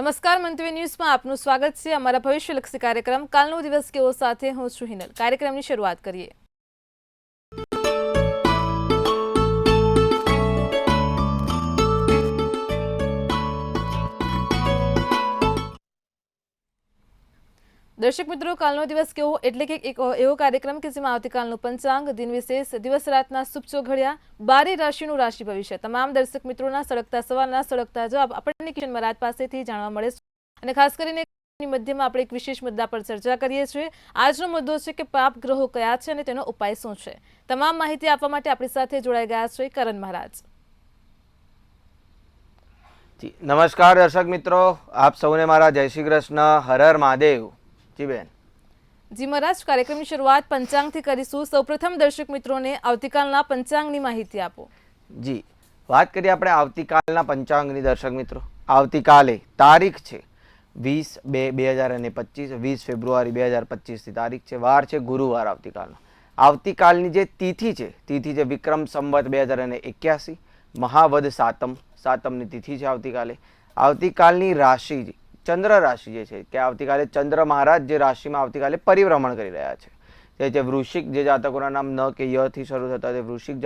નમસ્કાર મંતવ્ય ન્યૂઝમાં આપનું સ્વાગત છે। અમારા ભવિષ્યલક્ષી કાર્યક્રમ કાલનો દિવસ કેવો સાથે હું છું હિનલ। કાર્યક્રમની શરૂઆત કરીએ। દર્શક મિત્રો, કાલનો દિવસ કેવો એટલે કે એક એવો કાર્યક્રમ કે જેમાં આવતીકાલનું પંચાંગ, દિન વિશેષ, દિવસ રાતના શુભચો ઘડિયા, 12 રાશિનું રાશિ ભવિષ્ય, તમામ દર્શક મિત્રોના સળગતા સવાલના સળગતા જવાબ આપણને કિશન મહારાજ પાસેથી જાણવા મળે છે। અને ખાસ કરીને મધ્યમાં આપણે એક વિશેષ મુદ્દા પર ચર્ચા કરીએ છીએ। આજનો મુદ્દો છે કે પાપ ગ્રહો કયા છે અને તેનો ઉપાય શું છે। તમામ માહિતી આપવા માટે આપણી સાથે જોડાઈ ગયા છે કરણ મહારાજ। નમસ્કાર દર્શક મિત્રો, આપ સૌને મારા જય શ્રી કૃષ્ણ, હર હર મહાદેવ। જી બેન। જી મહારાજ, કાર્યક્રમની શરૂઆત પંચાંગથી કરીશું। સૌપ્રથમ દર્શક મિત્રોને આવતીકાલના પંચાંગની માહિતી આપો। જી, વાત કરીએ આપણે આવતીકાલના પંચાંગની દર્શક મિત્રો। આવતીકાલે તારીખ છે 20/2/2025, 20 ફેબ્રુઆરી 2025 ની તારીખ છે। વાર છે ગુરુવાર આવતીકાલનો। આવતીકાલની જે તિથિ છે વિક્રમ સંવત 2081, મહાવદ સાતમની તિથિ છે આવતીકાલે। આવતીકાલની રાશિ ચંદ્ર રાશિ જે છે કે આવતીકાલે ચંદ્ર મહારાજ જે રાશિમાં આવતીકાલે પરિભ્રમણ કરી રહ્યા છે તે છે વૃશ્ચિક। જે જાતકોના નામ ન કે ય થી શરૂ થતા તે વૃશ્ચિક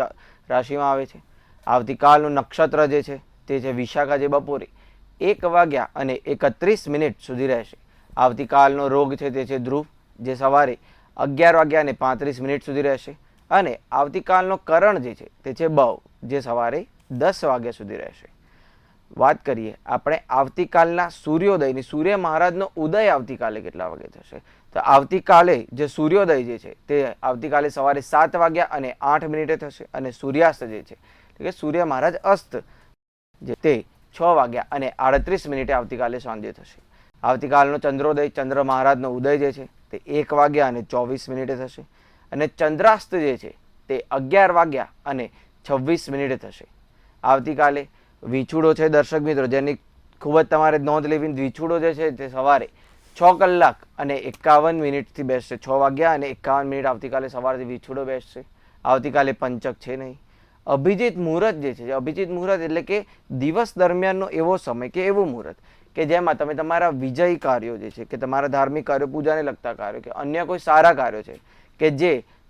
રાશિમાં આવે છે। આવતીકાલનું નક્ષત્ર જે છે તે છે વિશાખા, જે બપોરે 1:31 સુધી રહેશે। આવતીકાલનો રોગ છે તે છે ધ્રુવ, જે સવારે 11:35 સુધી રહેશે। અને આવતીકાલનો કરણ જે છે તે છે બવ, જે સવારે 10 વાગ્યા સુધી રહેશે। વાત કરીએ આપણે આવતીકાલના સૂર્યોદયની। સૂર્ય મહારાજનો ઉદય આવતીકાલે કેટલા વાગે થશે? તો આવતીકાલે જે સૂર્યોદય જે છે તે આવતીકાલે સવારે 7:08 થશે। અને સૂર્યાસ્ત જે છે એટલે કે સૂર્ય મહારાજ અસ્ત જે તે 6:38 આવતીકાલે સાંજે થશે। આવતીકાલનો ચંદ્રોદય, ચંદ્ર મહારાજનો ઉદય જે છે તે 1:24 થશે। અને ચંદ્રાસ્ત જે છે તે 11:26 થશે। આવતીકાલે વિછુડો છે દર્શક મિત્રો, જેની ખૂબ જ તમારે નોંધ લેવી। વિછુડો જે છે તે સવારે 6:51 થી બેસશે। 6:51 આવતીકાલે સવારથી વિછુડો બેસશે। આવતીકાલે પંચક છે નહીં। અભિજીત મુહૂર્ત જે છે, અભિજીત મુહૂર્ત એટલે કે દિવસ દરમિયાનનો એવો સમય કે એવું મુહૂર્ત કે જેમાં તમે તમારા વિજયી કાર્યો જે છે કે તમારા ધાર્મિક કાર્યો, પૂજાને લગતા કાર્યો કે અન્ય કોઈ સારા કાર્યો છે કે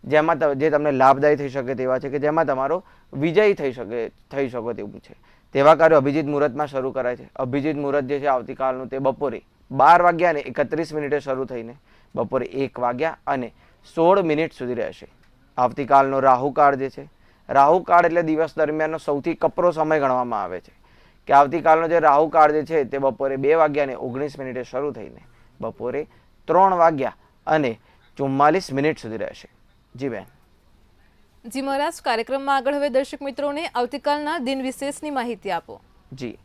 જેમાં જે તમને લાભદાયી થઈ શકે તેવા છે કે જેમાં તમારો વિજય થઈ શકો તેવું છે, તેવા કાર્યો અભિજીત મુહૂર્તમાં શરૂ કરાય છે। અભિજીત મુહૂર્ત જે છે આવતીકાલનું તે બપોરે 12:31 શરૂ થઈને બપોરે 1:16 સુધી રહેશે। આવતીકાલનો રાહુકાળ જે છે, રાહુકાળ એટલે દિવસ દરમિયાનનો સૌથી કપરો સમય ગણવામાં આવે છે કે આવતીકાલનો જે રાહુકાળ જે છે તે બપોરે 2:19 શરૂ થઈને બપોરે 3:44 સુધી રહેશે। જી બેન। જી મહારાજ, કાર્યક્રમમાં આગળ હવે દર્શક મિત્રોને આવતીકાલના દિન વિશેષની માહિતી આપો। જી,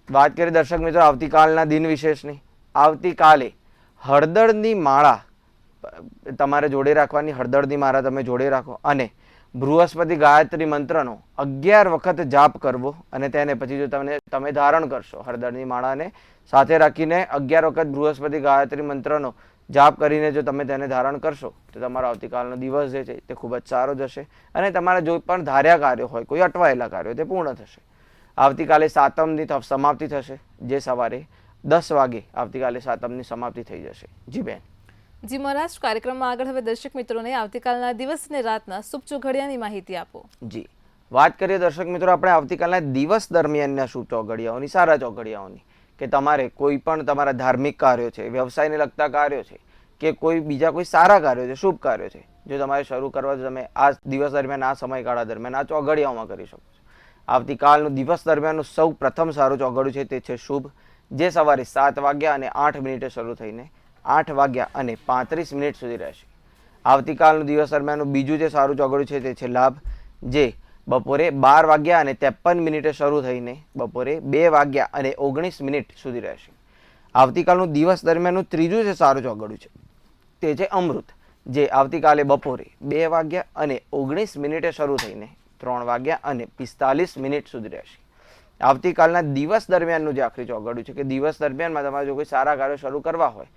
વાત કરીએ દર્શક મિત્રો આવતીકાલના દિન વિશેષની। આવતીકાલે હળદરની માળા તમારે જોડે રાખવાની। હળદરની માળા તમે જોડે રાખો અને બૃહસ્પતિ ગાયત્રી મંત્રનો 11 વખત જાપ કરવો। અને તેને પછી જો તમે ધારણ કરશો હળદરની માળાને સાથે રાખીને 11 વખત બૃહસ્પતિ ગાયત્રી મંત્રનો જાપ કરીને જો તમે તેને ધારણ કરશો તો તમારો આવતીકાલનો દિવસ જે છે તે ખૂબ જ સારો જશે। અને તમારા જો પણ ધાર્યા કાર્યો હોય, કોઈ અટવાયેલા કાર્યો, તે પૂર્ણ થશે। આવતીકાલે સાતમની સમાપ્તિ થશે, જે સવારે 10 વાગે આવતીકાલે સાતમની સમાપ્તિ થઈ જશે। જી બેન। જી મહારાજ, કાર્યક્રમમાં આગળ હવે દર્શક મિત્રોને આવતીકાલના દિવસ અને રાતના શુભ ઘડિયાની માહિતી આપો। જી, વાત કરીએ દર્શક મિત્રો આપણે આવતીકાલના દિવસ દરમિયાનના શુભ ચોઘડિયાઓની, સારા ચોઘડિયાઓની કે તમારે કોઈ પણ તમારા ધાર્મિક કાર્યો છે, વ્યવસાયને લગતા કાર્યો છે કે કોઈ બીજા કોઈ સારા કાર્યો છે, શુભ કાર્યો છે, જો તમારે શરૂ કરવા તો તમે આ દિવસ દરમિયાન, આ સમયગાળા દરમિયાન આ ચોઘડિયાઓમાં કરી શકો છો। આવતીકાલનું દિવસ દરમિયાનનું સૌ પ્રથમ સારું ચોઘડિયું છે તે છે શુભ, જે સવારે 7:08 શરૂ થઈને 8:35 સુધી રહેશે। આવતીકાલનું દિવસ દરમિયાનનું બીજું જે સારું ચોઘડિયું છે તે છે લાભ, જે બપોરે 12:53 શરૂ થઈને બપોરે 2:19 સુધી રહેશે। આવતીકાલનું દિવસ દરમિયાનનું ત્રીજું જે સારું ચોઘડિયું છે તે છે અમૃત, જે આવતીકાલે બપોરે 2:19 શરૂ થઈને 3:45 સુધી રહેશે। આવતીકાલના દિવસ દરમિયાનનું જે આખરી ચોઘડિયું છે કે દિવસ દરમિયાનમાં તમારે જો કોઈ સારા કાર્યો શરૂ કરવા હોય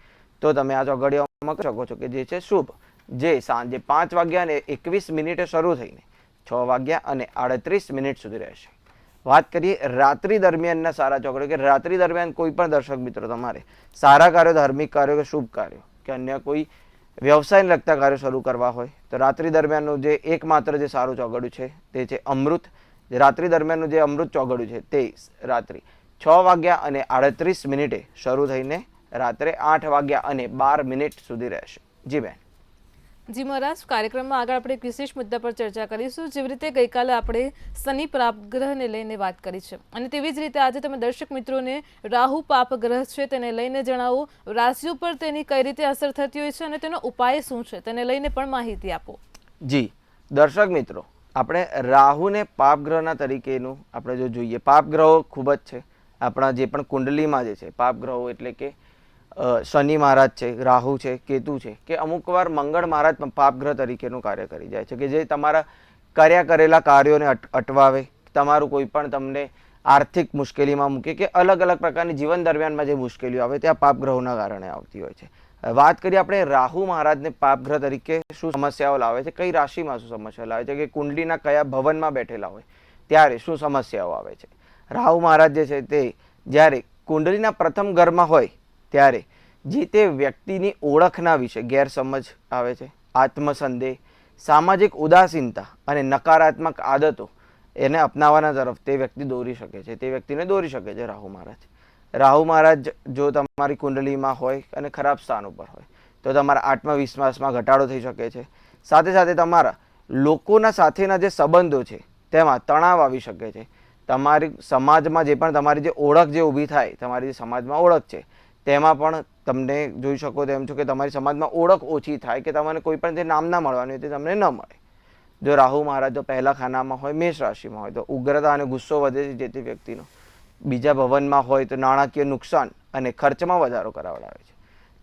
તો તમે આ ચોઘડિયામાં કરી શકો છો કે જે છે શુભ, જે સાંજે 5:21 શરૂ થઈને 6:38 સુધી રહેશે। વાત કરીએ રાત્રિ દરમિયાનના સારા ચોગડો કે રાત્રિ દરમિયાન કોઈ પણ દર્શક મિત્રો તમારે સારા કાર્યો, ધાર્મિક કાર્યો કે શુભ કાર્યો કે અન્ય કોઈ વ્યવસાયને લગતા કાર્યો શરૂ કરવા હોય તો રાત્રિ દરમિયાનનું જે એકમાત્ર જે સારું ચોગડું છે તે છે અમૃત. રાત્રિ દરમિયાનનું જે અમૃત ચોગડું છે તે રાત્રિ 6:38 શરૂ થઈને રાત્રે 8:12 સુધી રહેશે. જી બેન. જી મહારાજ, કાર્યક્રમમાં આગળ આપણે એક વિશેષ મુદ્દા પર ચર્ચા કરીશું. જેવી રીતે ગઈકાલે આપણે શનિ પાપ ગ્રહને લઈને વાત કરી છે અને તેવી જ રીતે આજે તમે દર્શક મિત્રોને રાહુ પાપ ગ્રહ છે તેને લઈને જણાવો. રાશિઓ પર તેની કઈ રીતે અસર થતી હોય છે અને તેનો ઉપાય શું છે તેને લઈને પણ માહિતી આપો. જી દર્શક મિત્રો, આપણે રાહુને પાપ ગ્રહના તરીકેનું આપણે જો જોઈએ, પાપ ગ્રહો ખૂબ જ છે આપણા જે પણ કુંડલીમાં જે છે પાપ ગ્રહો એટલે કે શનિ મહારાજ છે, રાહુ છે, કેતુ છે કે અમુક વાર મંગળ મહારાજ પણ પાપ ગ્રહ તરીકેનું કાર્ય કરી જાય છે કે જે તમારા કર્યા કરેલા કાર્યોને અટવાવે, તમારું કોઈ પણ તમને આર્થિક મુશ્કેલીમાં મૂકે કે અલગ અલગ પ્રકારની જીવન દરમિયાનમાં જે મુશ્કેલીઓ આવે તે આ પાપ ગ્રહોના કારણે આવતી હોય છે. વાત કરીએ આપણે રાહુ મહારાજને પાપ ગ્રહ તરીકે શું સમસ્યાઓ લાવે છે, કઈ રાશિમાં શું સમસ્યાઓ લાવે છે કે કુંડલીના કયા ભવનમાં બેઠેલા હોય ત્યારે શું સમસ્યાઓ આવે છે. રાહુ મહારાજ જે છે તે જ્યારે કુંડલીના પ્રથમ ઘરમાં હોય ત્યારે જે તે વ્યક્તિની ઓળખના વિશે ગેરસમજ આવે છે, આત્મસંદેહ, સામાજિક ઉદાસીનતા અને નકારાત્મક આદતો એને અપનાવવાના તરફ તે વ્યક્તિ દોરી શકે છે, તે વ્યક્તિને દોરી શકે છે રાહુ મહારાજ. રાહુ મહારાજ જો તમારી કુંડલીમાં હોય અને ખરાબ સ્થાન ઉપર હોય તો તમારા આત્મવિશ્વાસમાં ઘટાડો થઈ શકે છે. સાથે સાથે તમારા લોકોના સાથેના જે સંબંધો છે તેમાં તણાવ આવી શકે છે. તમારી સમાજમાં જે પણ તમારી જે ઓળખ જે ઊભી થાય, તમારી જે સમાજમાં ઓળખ છે તેમાં પણ તમને જોઈ શકો તેમ છો કે તમારી સમાજમાં ઓળખ ઓછી થાય કે તમને કોઈ પણ જે નામ ના મળવાની હોય તે તમને ન મળે. જો રાહુ મહારાજ જો પહેલા ખાનામાં હોય, મેષ રાશિમાં હોય તો ઉગ્રતા અને ગુસ્સો વધે છે જે તે વ્યક્તિનો. બીજા ભવનમાં હોય તો નાણાકીય નુકસાન અને ખર્ચમાં વધારો કરાવડાવે છે.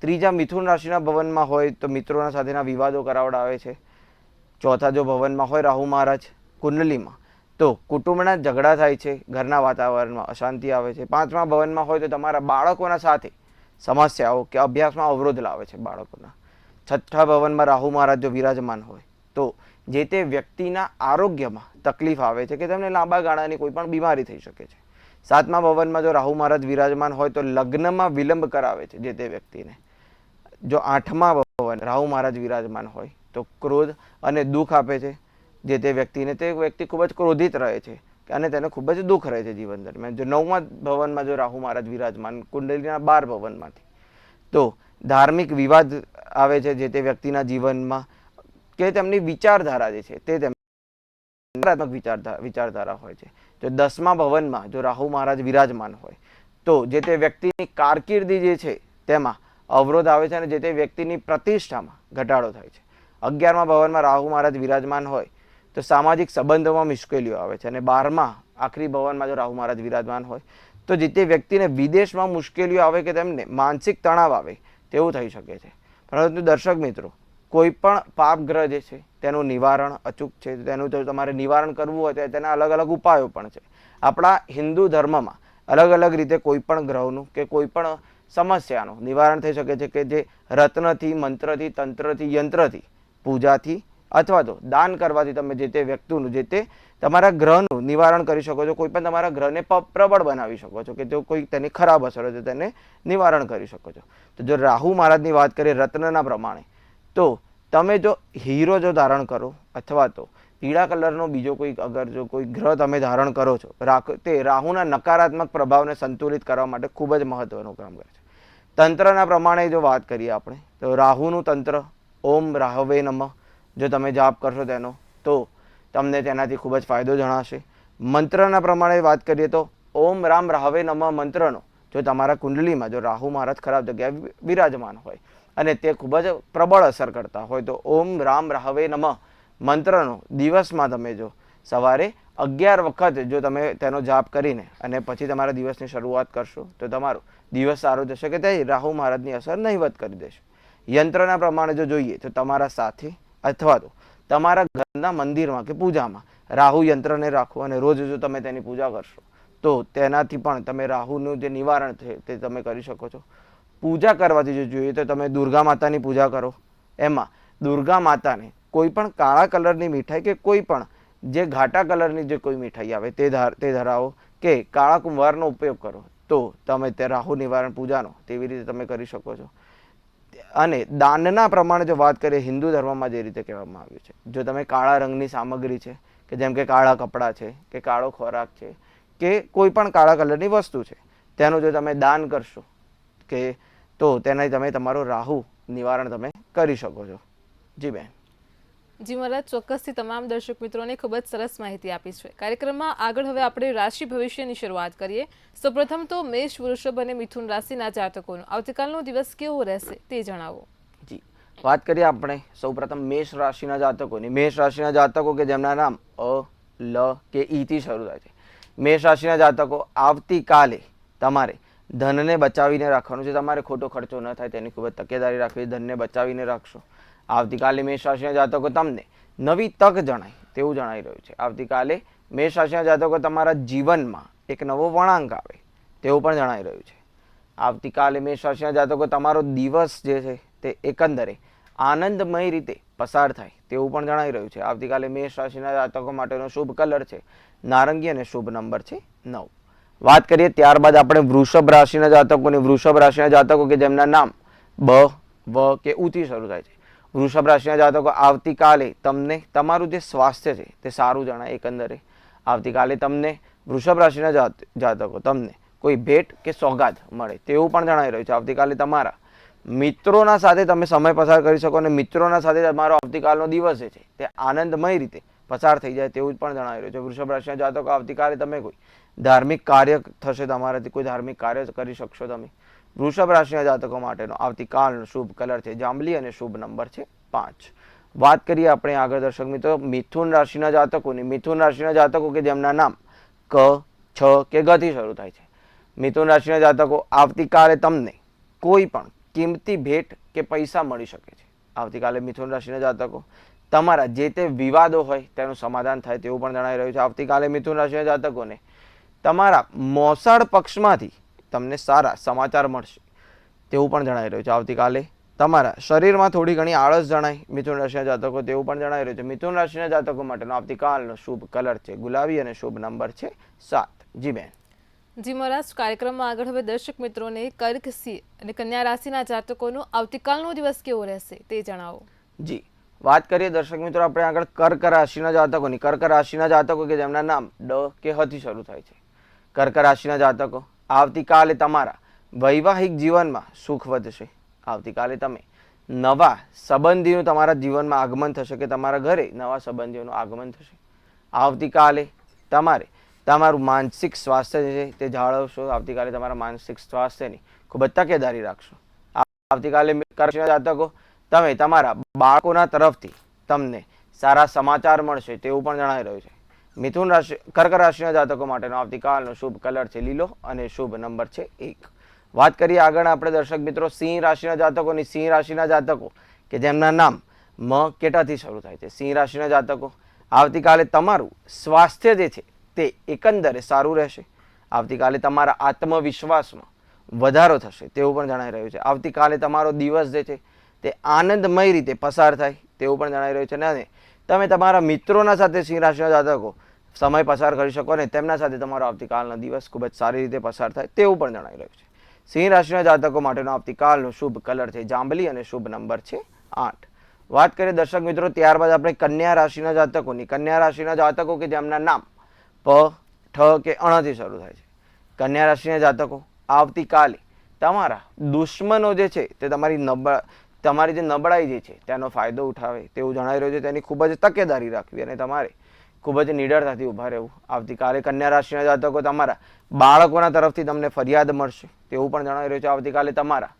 ત્રીજા મિથુન રાશિના ભવનમાં હોય તો મિત્રોના સાથેના વિવાદો કરાવડાવે છે. ચોથા જો ભવનમાં હોય રાહુ મહારાજ કુંડલીમાં તો કુટુંબના ઝઘડા થાય છે, ઘરના વાતાવરણમાં અશાંતિ આવે છે. પાંચમા ભવનમાં હોય તો તમારા બાળકોના સાથે સમસ્યાઓ કે અભ્યાસમાં અવરોધ લાવે છે બાળકોના. છઠ્ઠા ભવનમાં રાહુ મહારાજ જો વિરાજમાન હોય તો જે તે વ્યક્તિના આરોગ્યમાં તકલીફ આવે છે કે તેમને લાંબા ગાળાની કોઈ પણ બીમારી થઈ શકે છે. સાતમા ભવનમાં જો રાહુ મહારાજ વિરાજમાન હોય તો લગ્નમાં વિલંબ કરાવે છે જે તે વ્યક્તિને. જો આઠમા ભવન રાહુ મહારાજ વિરાજમાન હોય તો ક્રોધ અને દુઃખ આપે છે જે તે વ્યક્તિને. તે વ્યક્તિ ખૂબ જ ક્રોધિત રહે છે અને તેને ખૂબ જ દુઃખ રહે છે જીવન દરમિયાન. જો નવમા ભવનમાં જો રાહુ મહારાજ વિરાજમાન કુંડલીના 12 ભવનમાંથી તો ધાર્મિક વિવાદ આવે છે જે તે વ્યક્તિના જીવનમાં કે તેમની વિચારધારા જે છે તે નકારાત્મક વિચારધારા હોય છે. જો 10મા ભવનમાં જો રાહુ મહારાજ વિરાજમાન હોય તો જે તે વ્યક્તિની કારકિર્દી જે છે તેમાં અવરોધ આવે છે અને જે તે વ્યક્તિની પ્રતિષ્ઠામાં ઘટાડો થાય છે. 11મા ભવનમાં રાહુ મહારાજ વિરાજમાન હોય તો સામાજિક સંબંધોમાં મુશ્કેલીઓ આવે છે અને 12મા આખરી ભવનમાં જો રાહુ મહારાજ વિરાજમાન હોય તો જે તે વ્યક્તિને વિદેશમાં મુશ્કેલીઓ આવે કે તેમને માનસિક તણાવ આવે તેવું થઈ શકે છે. પરંતુ દર્શક મિત્રો, કોઈ પણ પાપ ગ્રહ જે છે તેનું નિવારણ અચૂક છે. તેનું જો તમારે નિવારણ કરવું હોય તો તેના અલગ અલગ ઉપાયો પણ છે. આપણા હિન્દુ ધર્મમાં અલગ અલગ રીતે કોઈ પણ ગ્રહનું કે કોઈ પણ સમસ્યાનું નિવારણ થઈ શકે છે કે જે રત્નથી, મંત્રથી, તંત્રથી, યંત્રથી, પૂજાથી અથવા તો દાન કરવાથી તમે જે તે વ્યક્તિનું જે તે તમારા ગ્રહનું નિવારણ કરી શકો છો. કોઈ પણ તમારા ગ્રહને પ્રબળ બનાવી શકો છો કે જો કોઈ તેની ખરાબ અસર હોય તો તેને નિવારણ કરી શકો છો. તો જો રાહુ મહારાજની વાત કરીએ રત્નના પ્રમાણે તો તમે જો હીરો જો ધારણ કરો અથવા તો પીળા કલરનો બીજો કોઈ અગર જો કોઈ ગ્રહ તમે ધારણ કરો છો તે રાહુના નકારાત્મક પ્રભાવને સંતુલિત કરવા માટે ખૂબ જ મહત્વનું કામ કરે છે. તંત્રના પ્રમાણે જો વાત કરીએ આપણે તો રાહુનું તંત્ર ઓમ રાહવે નમઃ જો તમે જાપ કરશો તેનો તો તમને તેનાથી ખૂબ જ ફાયદો જણાશે. મંત્રના પ્રમાણે વાત કરીએ તો ઓમ રામ રાહવે નમઃ મંત્રનો જો તમારા કુંડલીમાં જો રાહુ મહારાજ ખરાબ જગ્યાએ વિરાજમાન હોય અને તે ખૂબ જ પ્રબળ અસર કરતા હોય તો ઓમ રામ રાહવે નમઃ મંત્રનો દિવસમાં તમે જો સવારે 11 વખત જો તમે તેનો જાપ કરીને અને પછી તમારા દિવસની શરૂઆત કરશો તો તમારો દિવસ સારો જશે કે તે રાહુ મહારાજની અસર નહીવત કરી દેશે. યંત્રના પ્રમાણે જો જોઈએ તો તમારા સાથે અથવા તો તમારા ઘરના મંદિરમાં કે પૂજામાં રાહુ યંત્રને રાખો અને રોજ જો તમે તેની પૂજા કરશો તો તેનાથી પણ તમે રાહુનું જે નિવારણ છે તે તમે કરી શકો છો. પૂજા કરવાથી જો જોઈએ તો તમે દુર્ગા માતાની પૂજા કરો. એમાં દુર્ગા માતાને કોઈ પણ કાળા કલરની મીઠાઈ કે કોઈ પણ જે ઘાટા કલરની જે કોઈ મીઠાઈ આવે તે ધરાવો. કે કાળા કુંભારનો ઉપયોગ કરો તો તમે તે રાહુ નિવારણ પૂજાનો તેવી રીતે તમે કરી શકો છો. અને દાનના પ્રમાણે જો વાત કરીએ હિન્દુ ધર્મમાં જે રીતે કહેવામાં આવ્યું છે, જો તમે કાળા રંગની સામગ્રી છે કે જેમ કે કાળા કપડાં છે કે કાળો ખોરાક છે કે કોઈ પણ કાળા કલરની વસ્તુ છે, તેનું જો તમે દાન કરશો કે તો તેનાથી તમે તમારું રાહુ નિવારણ તમે કરી શકો છો. જી બેન. જી મહારાજ, ચોક્કસથી તમામ દર્શક મિત્રોને ખૂબ જ સરસ માહિતી આપી છે. કાર્યક્રમમાં આગળ હવે આપણે રાશિ ભવિષ્યની શરૂઆત કરીએ. સૌપ્રથમ તો મેષ, વૃષભ અને મિથુન રાશિના જાતકોનો આવતીકાલનો દિવસ કેવો રહેશે તે જણાવો. જી, વાત કરીએ આપણે સૌપ્રથમ મેષ રાશિના જાતકોની. મેષ રાશિના જાતકો કે જેમના નામ અ, લ કે ઈ થી શરૂ થાય છે. મેષ રાશિના જાતકો, આવતીકાલે તમારે ધનને બચાવીને રાખવાનું છે. તમારે ખોટો ખર્ચો ન થાય તેની ખૂબ જ તકેદારી રાખવી. ધનને બચાવીને રાખશો. આવતીકાલે મેષ રાશિના જાતકો તમને નવી તક જણાય તેવું જણાઈ રહ્યું છે. આવતીકાલે મેષ રાશિના જાતકો તમારા જીવનમાં એક નવો વળાંક આવે તેવું પણ જણાઈ રહ્યું છે. આવતીકાલે મેષ રાશિના જાતકો તમારો દિવસ જે છે તે એકંદરે આનંદમય રીતે પસાર થાય તેવું પણ જણાઈ રહ્યું છે. આવતીકાલે મેષ રાશિના જાતકો માટેનો શુભ કલર છે નારંગી અને શુભ નંબર છે 9. વાત કરીએ ત્યારબાદ આપણે વૃષભ રાશિના જાતકોની. વૃષભ રાશિના જાતકો કે જેમના નામ બ, વ કે ઉ થી શરૂ થાય છે. વૃષભ રાશિના જાતકો, આવતીકાલે તમને તમારું જે સ્વાસ્થ્ય છે તે સારું જણાય. એકંદરે આવતીકાલે તમને વૃષભ રાશિના જાતકો તમને કોઈ ભેટ કે સોગાદ મળે તેવું પણ જણાઈ રહ્યું છે. આવતીકાલે તમારા મિત્રોના સાથે તમે સમય પસાર કરી શકો અને મિત્રોના સાથે તમારો આવતીકાલનો દિવસ જે છે તે આનંદમય રીતે પસાર થઈ જાય તેવું પણ જણાઈ રહ્યું છે. વૃષભ રાશિના જાતકો, આવતીકાલે તમે કોઈ ધાર્મિક કાર્ય થશે, તમારાથી કોઈ ધાર્મિક કાર્ય કરી શકશો તમે. વૃષભ રાશિના જાતકો માટેનો આવતીકાલનો શુભ કલર છે જાંબલી અને શુભ નંબર છે 5. વાત કરીએ આપણે આગળ દર્શક મિત્રો મિથુન રાશિના જાતકોની. મિથુન રાશિના જાતકો કે જેમના નામ ક, છ કે ગ થી શરૂ થાય છે. મિથુન રાશિના જાતકો, આવતીકાલે તમને કોઈ પણ કિંમતી ભેટ કે પૈસા મળી શકે છે. આવતીકાલે મિથુન રાશિના જાતકો તમારા જે તે વિવાદો હોય તેનું સમાધાન થાય તેવું પણ જણાઈ રહ્યું છે. આવતીકાલે મિથુન રાશિના જાતકોને તમારા મોસાળ પક્ષમાંથી તમને સારા સમાચાર મળશે તેવું પણ જણાઈ રહ્યું છે. આવતીકાલે તમારા શરીરમાં થોડી ઘણી આળસ જણાય મિથુન રાશિના જાતકો તેવું પણ જણાઈ રહ્યું છે. મિથુન રાશિના જાતકો માટેનો આવતીકાલનો શુભ કલર છે ગુલાબી અને શુભ નંબર છે 7. જી બેન. જી મહારાજ, કાર્યક્રમમાં આગળ હવે દર્શક મિત્રોને કર્ક, સિંહ અને કન્યા રાશિના જાતકોનો આવતીકાલનો દિવસ કેવો રહેશે તે જણાવો. જી, વાત કરીએ દર્શક મિત્રો આપણે આગળ કર્ક રાશિના જાતકોની. કર્ક રાશિના જાતકો કે જેમના નામ ડ કે હ થી શરૂ થાય છે. કર્ક રાશિના જાતકો, આવતીકાલે તમારા વૈવાહિક જીવનમાં સુખ વધશે. આવતીકાલે તમે નવા સંબંધીનું તમારા જીવનમાં આગમન થશે કે તમારા ઘરે નવા સંબંધીઓનું આગમન થશે. આવતીકાલે તમારે તમારું માનસિક સ્વાસ્થ્ય જે છે તે જાળવશો. આવતીકાલે તમારા માનસિક સ્વાસ્થ્યની ખૂબ જ તકેદારી રાખશો. આવતીકાલે કર્ક રાશિના જાતકો, તમે તમારા બાળકોના તરફથી તમને સારા સમાચાર મળશે તેવું પણ જણાઈ રહ્યું છે. મિથુન રાશિ કર્ક રાશિના જાતકો માટેનો આવતીકાલનો શુભ કલર છે લીલો અને શુભ નંબર છે 1. વાત કરીએ આગળ આપણે દર્શક મિત્રો સિંહ રાશિના જાતકોની. સિંહ રાશિના જાતકો કે જેમના નામ મ કે ટ થી શરૂ થાય છે. સિંહ રાશિના જાતકો, આવતીકાલે તમારું સ્વાસ્થ્ય જે છે તે એકંદરે સારું રહેશે. આવતીકાલે તમારા આત્મવિશ્વાસમાં વધારો થશે તેવું પણ જણાઈ રહ્યું છે. આવતીકાલે તમારો દિવસ જે છે તે આનંદમય રીતે પસાર થાય તેવું પણ જણાઈ રહ્યું છે. અને તમે તમારા મિત્રોના સાથે સિંહ રાશિના જાતકો સમય પસાર કરી શકો અને તેમના સાથે તમારો આવતીકાલનો દિવસ ખૂબ જ સારી રીતે પસાર થાય તેવું પણ જણાઈ રહ્યું છે. સિંહ રાશિના જાતકો માટેનો આવતીકાલનો શુભ કલર છે જાંબલી અને શુભ નંબર છે 8. વાત કરીએ દર્શક મિત્રો ત્યારબાદ આપણે કન્યા રાશિના જાતકોની. કન્યા રાશિના જાતકો કે જેમના નામ પ, ઠ કે અણ થી શરૂ થાય છે. કન્યા રાશિના જાતકો, આવતીકાલે તમારા દુશ્મનો જે છે તે તમારી જે નબળાઈ જે છે તેનો ફાયદો ઉઠાવે તેવું જણાઈ રહ્યું છે. તેની ખૂબ જ તકેદારી રાખવી અને તમારે ખૂબ જ નિડરતાથી ઊભા રહેવું. આવતીકાલે કન્યા રાશિના જાતકો તમારા બાળકોના તરફથી તમને ફરિયાદ મળશે તેવું પણ જણાઈ રહ્યું છે. આવતીકાલે તમારા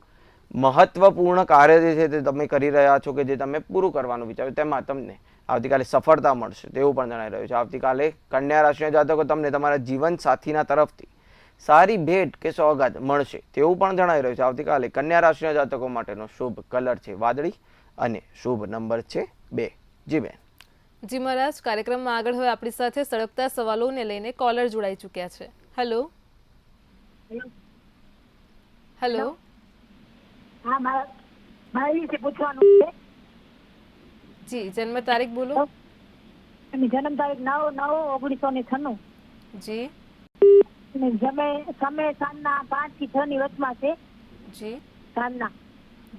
મહત્વપૂર્ણ કાર્ય જે છે તે તમે કરી રહ્યા છો કે જે તમે પૂરું કરવાનું વિચારો તેમાં તમને આવતીકાલે સફળતા મળશે તેવું પણ જણાઈ રહ્યું છે. આવતીકાલે કન્યા રાશિના જાતકો તમને તમારા જીવન સાથીના તરફથી સારી ભેટ કે સોગાદ મળશે તેવું પણ જણાઈ રહ્યું છે. આવતીકાલે કન્યા રાશિના જાતકો માટેનો શુભ કલર છે વાદળી અને શુભ નંબર છે 2. જી બેન. જી મહારાજ, કાર્યક્રમમાં આગળ હવે આપણી સાથે સળગતા સવાલોને લઈને કોલર જોડાઈ ચૂક્યા છે. Hello hello. હા, મારા વિશે પૂછવાનું છે. જી, જન્મ તારીખ બોલો. એની જન્મ તારીખ 9/9/1996. જી. અને સમય સાંજના 5 થી 6 ની વચમાં છે જી સાંજના.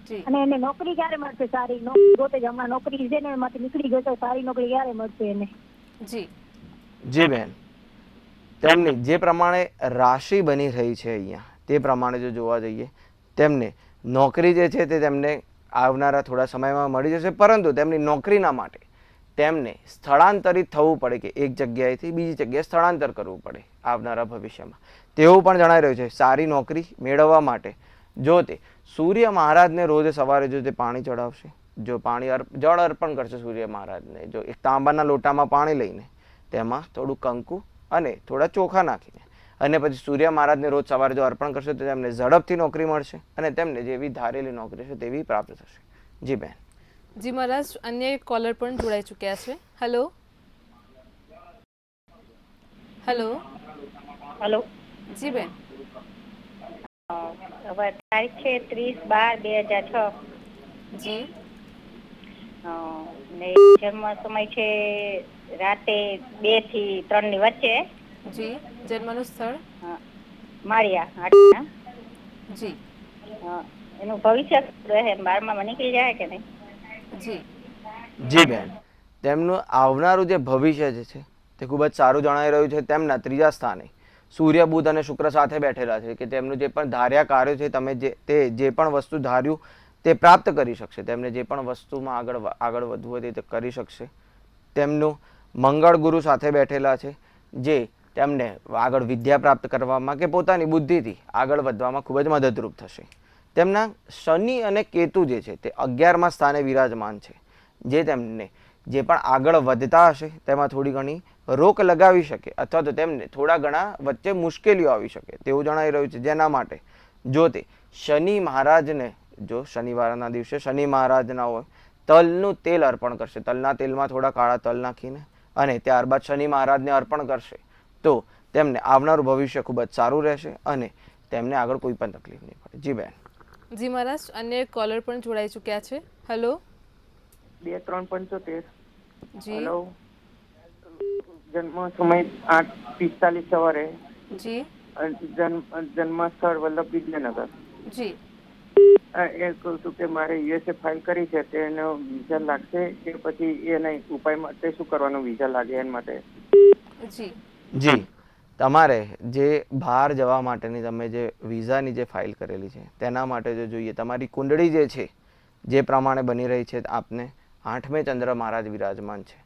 જી અને એને નોકરી ક્યારે મળશે? સારી નોકરી ગોતે છે. હમણાં નોકરી છે ને એમાંથી નીકળી ગયો તો સારી નોકરી ક્યારે મળશે એને? જી જી બેન, તેમની જે પ્રમાણે રાશિ બની રહી છે અહીંયા તે પ્રમાણે જો જોવા જઈએ તેમને નોકરી જે છે તે તેમને આવનારા થોડા સમયમાં મળી જશે, પરંતુ તેમની નોકરીના માટે તેમને સ્થળાંતરિત થવું પડે કે એક જગ્યાએથી બીજી જગ્યાએ સ્થળાંતર કરવું પડે આવનારા ભવિષ્યમાં. તેવું પણ જણાઈ રહ્યું છે. સારી નોકરી મેળવવા માટે જો તે સૂર્ય મહારાજને રોજ સવારે જો તે પાણી ચડાવશે, જો જળ અર્પણ કરશે સૂર્ય મહારાજને, જો એક તાંબાના લોટામાં પાણી લઈને તેમાં થોડું કંકુ અને થોડા ચોખા નાખીને અને પછી સૂર્ય મહારાજને રોજ સવારે જો અર્પણ કરશે તો તેમને ઝડપથી નોકરી મળશે અને તેમને જેવી ધારેલી નોકરી છે તેવી પ્રાપ્ત થશે. જી બેન. જી મહારાજ, અન્ય એક કોલર પણ જોડાઈ ચૂક્યા છે. Hello hello. હલો. જી બેન. હવે તારીખ છે 30/12/2006. જી ને જન્મ સમય છે રાતે 2 થી 3 ની વચ્ચે. જી જન્મનું સ્થળ. માળિયા હાટના. જી એનું ભવિષ્ય રહે 12માં નીકળી જાય કે નહીં? જી જી બેન, તેમનું આવનારું જે ભવિષ્ય જે છે તે ખૂબ જ સારું જણાઈ રહ્યું છે. તેમના 3જા સ્થાને સૂર્ય, બુધ અને શુક્ર સાથે બેઠેલા છે કે તેમનું જે પણ ધાર્યા કાર્યો છે તમે જે પણ વસ્તુ ધાર્યું તે પ્રાપ્ત કરી શકશે. તેમને જે પણ વસ્તુમાં આગળ વધવું હોય તે કરી શકશે. તેમનું મંગળ ગુરુ સાથે બેઠેલા છે જે તેમને આગળ વિદ્યા પ્રાપ્ત કરવામાં કે પોતાની બુદ્ધિથી આગળ વધવામાં ખૂબ જ મદદરૂપ થશે. તેમના શનિ અને કેતુ જે છે તે 11મા સ્થાને વિરાજમાન છે, જે તેમને જે પણ આગળ વધતા હશે તેમાં થોડી ઘણી રોક લગાવી શકે અથવા તો તેમને થોડા ઘણા વચ્ચે મુશ્કેલીઓ આવી શકે તેવું જણાઈ રહ્યું છે. જેના માટે જો તે શનિ મહારાજને જો શનિવારના દિવસે શનિ મહારાજના હોય તલનું તેલ અર્પણ કરશે, તલના તેલમાં થોડા કાળા તલ નાખીને અને ત્યારબાદ શનિ મહારાજને અર્પણ કરશે તો તેમને આવનારું ભવિષ્ય ખૂબ જ સારું રહેશે અને તેમને આગળ કોઈ પણ તકલીફ નહીં પડે. જી બેન. જી મહારાજ, અન્ય એક કોલર પણ જોડાઈ ચૂક્યા છે. હેલો 2375. જી હેલો. જન્મ સમય 8:45 સવારે. જી જન્મ સ્થળ વલ્લભ વિદ્યાનગર. જી એ કહું છું કે મારે યુએસએ ફાઇલ કરી છે તેનો વિઝા લાગશે કે પછી એ નહીં? ઉપાય માટે શું કરવાનું વિઝા લાગે એના માટે? જી જી, તમારે જે બહાર જવા માટેની તમે જે વિઝાની જે ફાઇલ કરેલી છે તેના માટે જો જોઈએ તમારી કુંડળી જે છે જે પ્રમાણે બની રહી છે આપને 8મે ચંદ્ર મહારાજ વિરાજમાન છે,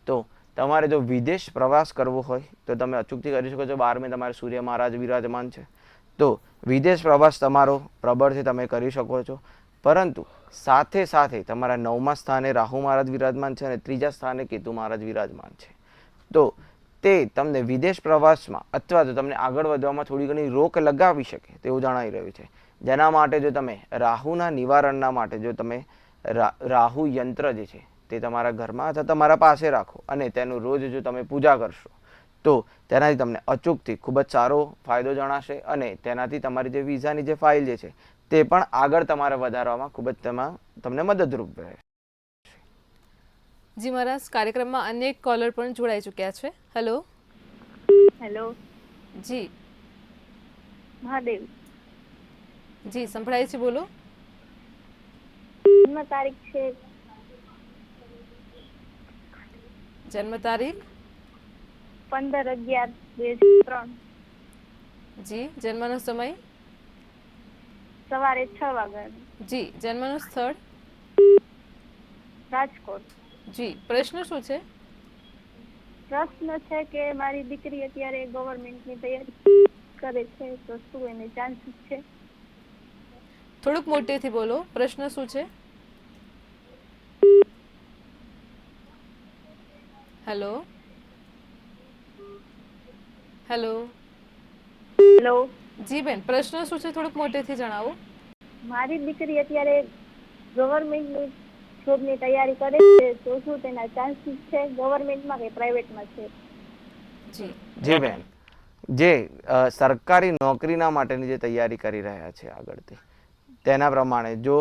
તો તમારે જો વિદેશ પ્રવાસ કરવો હોય તો તમે અચૂકથી કરી શકો છો. 12મે તમારે સૂર્ય મહારાજ વિરાજમાન છે તો વિદેશ પ્રવાસ તમારો પ્રબળ છે, તમે કરી શકો છો. પરંતુ સાથે સાથે તમારા 9મા સ્થાને રાહુ મહારાજ વિરાજમાન છે અને 3જા સ્થાને કેતુ મહારાજ વિરાજમાન છે. તો તે તમને વિદેશ પ્રવાસમાં અથવા તો તમને આગળ વધવામાં થોડી ઘણી રોક લગાવી શકે તેવું જણાઈ રહ્યું છે. જેના માટે જો તમે રાહુના નિવારણના માટે જો તમે રાહુ યંત્ર જે છે તે તમારા ઘરમાં અથવા તમારા પાસે રાખો અને તેનું રોજ જો તમે પૂજા કરશો તો તેનાથી તમને અચૂકથી ખૂબ જ સારો ફાયદો જણાશે અને તેનાથી તમારી જે વિઝાની જે ફાઇલ જે છે તે પણ આગળ તમારે વધારવામાં ખૂબ જ તમને મદદરૂપ રહે. જી મહારાજ, કાર્યક્રમમાં અન્ય એક કોલર પણ જોડાઈ ચૂક્યા છે. Hello hello. જી મહાદેવ. જી સંભળાય છે, બોલો. જન્મ તારીખ છે જન્મ તારીખ 15/11/2003. જી જન્મનો સમય. સવારે 6 વાગ્યા. જી જન્મનું સ્થળ. રાજકોટ. જી પ્રશ્ન શું છે? પ્રશ્ન છે કે મારી દીકરી અત્યારે ગવર્મેન્ટની તૈયારી કરે છે તો શું એને ચાન્સીસ છે? થોડુંક મોટેથી બોલો. પ્રશ્ન શું છે? Hello hello. હેલો. જી બેન, પ્રશ્ન શું છે? થોડુંક મોટેથી જણાવો. મારી દીકરી અત્યારે ગવર્મેન્ટની જોબની તૈયારી કરે છે તો શું તેના ચાન્સીસ છે ગવર્મેન્ટમાં કે પ્રાઇવેટમાં છે? જી જી બેન, જે સરકારી નોકરીના માટેની જે તૈયારી કરી રહ્યા છે આગળથી તેના પ્રમાણે જો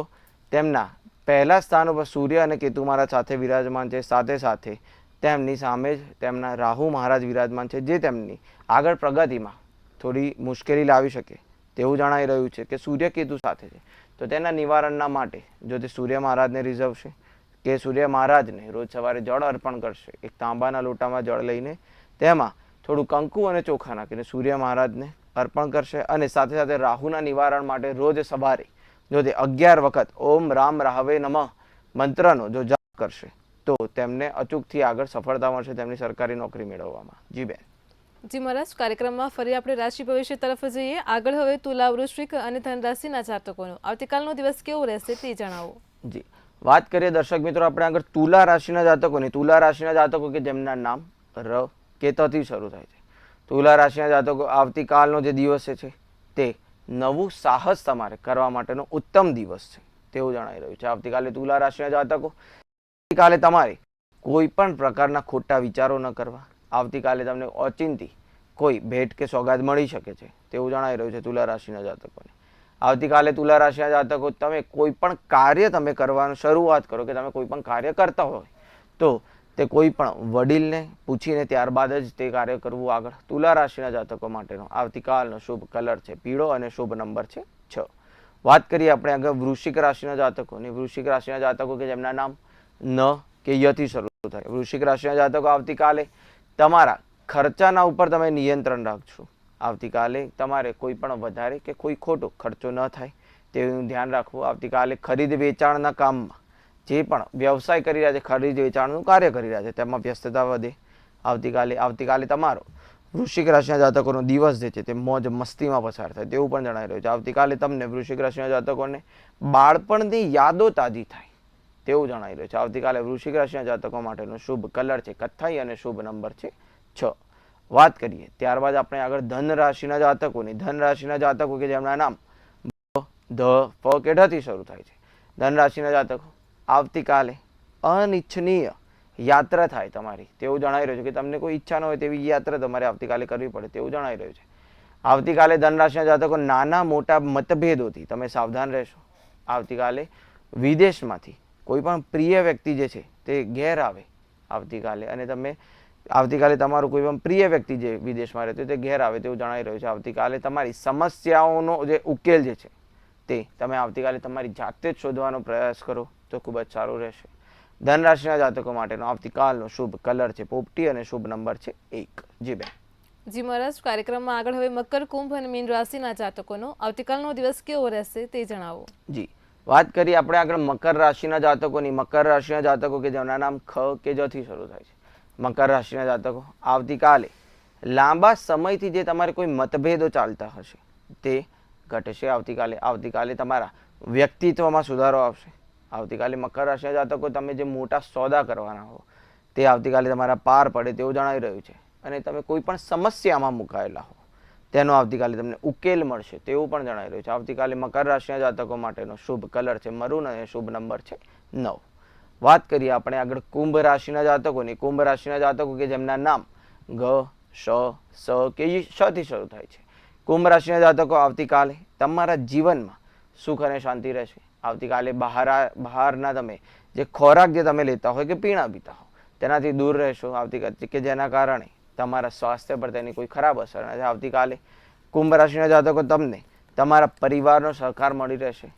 તેમના પહેલા સ્થાન ઉપર સૂર્ય અને કેતુ મહારાજ સાથે વિરાજમાન છે, સાથે સાથે તેમની સામે જ તેમના રાહુ મહારાજ વિરાજમાન છે, જે તેમની આગળ પ્રગતિમાં થોડી મુશ્કેલી લાવી શકે તેવું જણાઈ રહ્યું છે કે સૂર્ય કેતુ સાથે છે. તો તેના નિવારણના માટે જો તે સૂર્ય મહારાજને રીઝવશે કે સૂર્ય મહારાજને રોજ સવારે જળ અર્પણ કરશે, એક તાંબાના લોટામાં જળ લઈને તેમાં થોડું કંકુ અને ચોખા નાખીને સૂર્ય મહારાજને અર્પણ કરશે અને સાથે સાથે રાહુના નિવારણ માટે રોજ સવારે જો તે 11 વખત ઓમ રામ રાહવે નમઃ મંત્રનો જો જાપ કરશે તો તેમને અચૂકથી આગળ સફળતા મળશે તેમની સરકારી નોકરી મેળવવામાં. જી બેન. જી મહારાજ, કાર્યક્રમમાં ફરી આપણે રાશિ ભવિષ્ય તરફ જઈએ. આગળ હવે તુલા, વૃશ્ચિક અને ધન રાશિના જાતકોનો આવતીકાલનો દિવસ કેવો રહેશે તે જણાવો. જી, વાત કરીએ દર્શક મિત્રો આપણે આગળ તુલા રાશિના જાતકોની. તુલા રાશિના જાતકો કે જેમના નામ ર કે ત થી શરૂ થાય છે. તુલા રાશિના જાતકો આવતીકાલનો જે દિવસ છે તે નવું સાહસ તમારે કરવા માટેનો ઉત્તમ દિવસ છે તેવું જણાઈ રહ્યું છે. આવતીકાલે તુલા રાશિના જાતકો, આવતીકાલે તમારે કોઈ પણ પ્રકારના ખોટા વિચારો ન કરવા. આવતીકાલે તમને ઓચિંતી કોઈ ભેટ કે સોગાદ મળી શકે છે તેવું જણાઈ રહ્યું છે તુલા રાશિના જાતકોને. આવતીકાલે તુલા રાશિના જાતકો તમે કોઈ પણ કાર્ય તમે કરવાનું શરૂઆત કરો કે તમે કોઈ પણ કાર્ય કરતા હોય તો તે કોઈ પણ વડીલને પૂછીને ત્યારબાદ જ તે કાર્ય કરવું આગળ. તુલા રાશિના જાતકો માટેનો આવતીકાલનો શુભ કલર છે પીળો અને શુભ નંબર છે 6. વાત કરીએ આપણે આગળ વૃશ્ચિક રાશિના જાતકોની. વૃશ્ચિક રાશિના જાતકો કે જેમના નામ ન કે ય થી શરૂ થાય. વૃશ્ચિક રાશિના જાતકો આવતીકાલે તમારા ખર્ચાના ઉપર તમે નિયંત્રણ રાખજો. આવતીકાલે તમારે કોઈ પણ વધારે કે કોઈ ખોટો ખર્ચો ન થાય તેનું ધ્યાન રાખવું. આવતીકાલે ખરીદ વેચાણના કામમાં જે પણ વ્યવસાય કરી રહ્યા છે, ખરીદ વેચાણનું કાર્ય કરી રહ્યા છે તેમાં વ્યસ્તતા વધે. આવતીકાલે તમારો વૃશ્ચિક રાશિના જાતકોનો દિવસ જે છે તે મોજ મસ્તીમાં પસાર થાય તેવું પણ જણાઈ રહ્યું છે. આવતીકાલે તમને વૃશ્ચિક રાશિના જાતકોને બાળપણની યાદો તાજી થાય તેવું જણાઈ રહ્યું છે. આવતીકાલે વૃશ્ચિક રાશિના જાતકો માટેનો શુભ કલર છે કથ્થાઈ અને શુભ નંબર છે 6. વાત કરીએ ત્યારબાદ આપણે આગળ ધન રાશિના જાતકોની. ધન રાશિના જાતકો કે જેમના નામ ધ ફ કે ઢ થી શરૂ થાય છે. ધન રાશિના જાતકો આવતીકાલે અનિચ્છનીય યાત્રા થાય તમારી તેવું જણાઈ રહ્યું છે કે તમને કોઈ ઈચ્છા ન હોય તેવી યાત્રા તમારે આવતીકાલે કરવી પડે તેવું જણાઈ રહ્યું છે. આવતીકાલે ધન રાશિના જાતકો નાના મોટા મતભેદોથી તમે સાવધાન રહેશો. આવતીકાલે વિદેશમાંથી કોઈ પણ પ્રિય વ્યક્તિ જે છે તે ઘેર આવે આવતીકાલે અને તમે આવતીકાલે તમારું કોઈ પણ પ્રિય વ્યક્તિ જે વિદેશમાં રહેતું તે ઘેર આવે તેવું જણાઈ રહ્યું છે. આવતીકાલે તમારી સમસ્યાઓનો જે ઉકેલ જે છે તે તમે આવતીકાલે તમારી જાતે જ શોધવાનો પ્રયાસ કરો તો ખૂબ જ સારું રહેશે. ધન રાશિના જાતકો માટેનો આવતીકાલનો શુભ કલર છે પોપટી અને શુભ નંબર છે 1. જી બેન. જી મહારાજ, કાર્યક્રમમાં આગળ હવે મકર, કુંભ અને મીન રાશિના જાતકોનો આવતીકાલનો દિવસ કેવો રહેશે તે જણાવો. જી, વાત કરીએ આપણે આગળ મકર રાશિના જાતકોની. મકર રાશિના જાતકો કે જેમના નામ ખ કે જ થી શરૂ થાય છે. મકર રાશિના જાતકો આવતીકાલે લાંબા સમયથી જે તમારે કોઈ મતભેદો ચાલતા હશે તે ઘટશે. આવતીકાલે તમારા વ્યક્તિત્વમાં સુધારો આવશે. આવતીકાલે મકર રાશિના જાતકો તમે જે મોટા સોદા કરવાના હો તે આવતીકાલે તમારા પાર પડે તેવું જણાઈ રહ્યું છે અને તમે કોઈ પણ સમસ્યામાં મુકાયેલા હો તેનો આવતીકાલે તમને ઉકેલ મળશે તેવું પણ જણાઈ રહ્યું છે. આવતીકાલે મકર રાશિના જાતકો માટેનો શુભ કલર છે મરૂન અને શુભ નંબર છે 9. વાત કરીએ આપણે આગળ કુંભ રાશિના જાતકોની. કુંભ રાશિના જાતકો કે જેમના નામ ગ, શ, સ કે શ થી શરૂ થાય છે. કુંભ રાશિના જાતકો આવતીકાલે તમારા જીવનમાં સુખ અને શાંતિ રહેશે. આવતીકાલે બહારના તમે જે ખોરાક જે તમે લેતા હોય કે પીણા પીતા હો તેનાથી દૂર રહેશો. આવતીકાલે કે જેના કારણે તમારા સ્વાસ્થ્ય પર તેની કોઈ ખરાબ અસર નથી. આવતીકાલે કુંભ રાશિના જાતકો તમને તમારા પરિવારનો સહકાર મળી રહેશે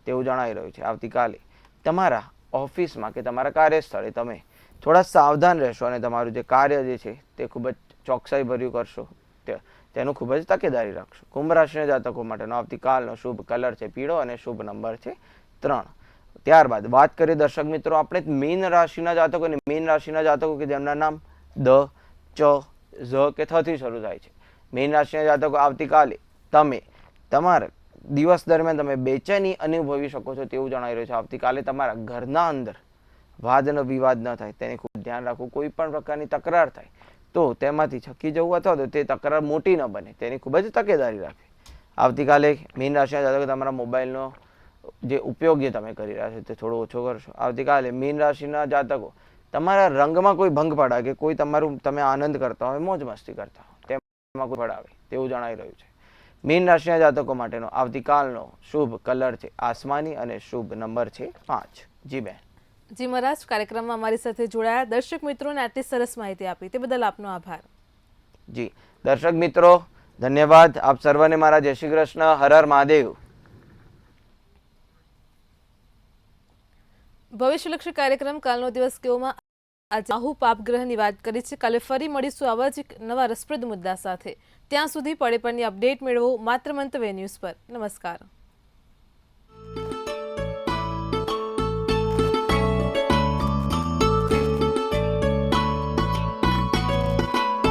તેવું જણાઈ રહ્યું છે. આવતીકાલે તમારા ઓફિસમાં કે તમારા કાર્યસ્થળે તમે થોડા સાવધાન રહેશો અને તમારું જે કાર્ય જે છે તે ખૂબ જ ચોકસાઈભર્યું કરશો તેનું ખૂબ જ તકેદારી રાખશો. કુંભ રાશિના જાતકો માટેનો આવતીકાલનો શુભ કલર છે પીળો અને શુભ નંબર છે 3. ત્યારબાદ વાત કરીએ દર્શક મિત્રો આપણે મીન રાશિના જાતકો અને મીન રાશિના જાતકો કે જેમના નામ દ, ચ, ઝ કે થ થી શરૂ થાય છે. મીન રાશિના જાતકો આવતીકાલે તમે તમારા દિવસ દરમિયાન તમે બેચેની અનુભવી શકો છો તેવું જણાઈ રહ્યું છે. આવતીકાલે તમારા ઘરના અંદર વાદ વિવાદ ન થાય તેની ખૂબ ધ્યાન રાખવું. કોઈ પણ પ્રકારની તકરાર થાય તો તેમાંથી છકી જવું અથવા તો તે તકરાર મોટી ન બને તેની ખૂબ જ તકેદારી રાખવી. આવતીકાલે મીન રાશિના જાતકો તમારા મોબાઈલનો જે ઉપયોગ જે તમે કરી રહ્યા છો તે થોડો ઓછો કરશો. આવતીકાલે મીન રાશિના જાતકો તમારા રંગમાં કોઈ ભંગ પડાય કે કોઈ તમારું તમે આનંદ કરતા હોય મોજ મસ્તી કરતા હોય તેમાં કોઈ પડાવે તેવું જણાઈ રહ્યું છે. મીન રાશિના જાતકો માટેનો આવતીકાલનો શુભ કલર છે આસમાની અને શુભ નંબર છે 5. જી બેન. જી મહારાજ, કાર્યક્રમમાં અમારી સાથે જોડાયા દર્શક મિત્રોને આટલી સરસ માહિતી આપી તે બદલ આપનો આભાર. જી દર્શક મિત્રો, ધન્યવાદ આપ સર્વને મારા જય શ્રી કૃષ્ણ. હર હર મહાદેવ. ભવિષ્યલક્ષી કાર્યક્રમ કાલનો દિવસ કેવોમાં આજે રાહુ પાપગ્રહની વાત કરી છે. કાલે ફરી મળીશું આવા જ એક નવા રસપ્રદ મુદ્દા સાથે. ત્યાં સુધી પડે પડની અપડેટ મેળવો માત્ર મંતવ્ય ન્યૂઝ પર. નમસ્કાર.